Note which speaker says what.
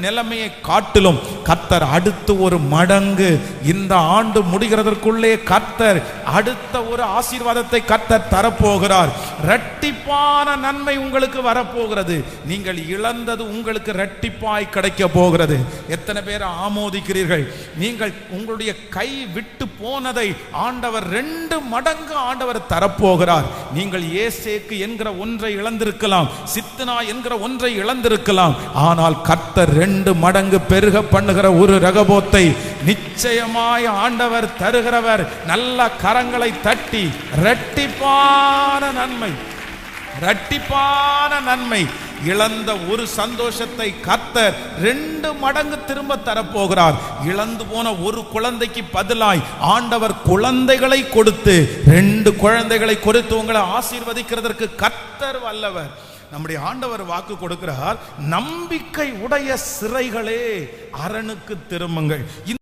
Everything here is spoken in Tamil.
Speaker 1: நிலைமையை காட்டிலும் கர்த்தர் அடுத்து ஒரு மடங்கு இந்த ஆண்டு முடிகிறதற்குள்ளே கர்த்தர் அடுத்த ஒரு ஆசீர்வாதத்தை கர்த்தர் தரப்போகிறார். இரட்டிப்பான நன்மை உங்களுக்கு வரப்போகிறது. நீங்கள் இழந்தது உங்களுக்கு இரட்டிப்பாய் கிடைக்க போகிறது. எத்தனை பேர் ஆமோதிக்கிறீர்கள்? நீங்கள் உங்களுடைய கை விட்டு போனதை ஆண்டவர் 2 மடங்கு ஆண்டவர் தரப்போகிறார். நீங்கள் ஏசேக்கு என்கிற ஒன்றை இழந்திருக்கலாம், சித்னா என்கிற ஒன்றை இழந்திருக்கலாம். ஆனால் கர்த்தர் 2 மடங்கு பெருக பண்ணுகிற ஒரு ரகபோத்தை நிச்சயமாய் ஆண்டவர் தருகிறவர். நல்ல கரங்களை தட்டி இரட்டிப்பான நன்மை, இரட்டிப்பான நன்மை, இழந்த ஒரு சந்தோஷத்தை கர்த்தர் 2 மடங்கு திரும்ப தரப்போகிறார். இழந்து போன ஒரு குழந்தைக்கு பதிலாய் ஆண்டவர் குழந்தைகளை கொடுத்து 2 குழந்தைகளை கொடுத்து உங்களை ஆசீர்வதிக்கிறதற்கு கர்த்தர் வல்லவர். நம்முடைய ஆண்டவர் வாக்கு கொடுக்கிறார், நம்பிக்கை உடைய சிறைகளே அரணுக்கு திரும்புங்கள்.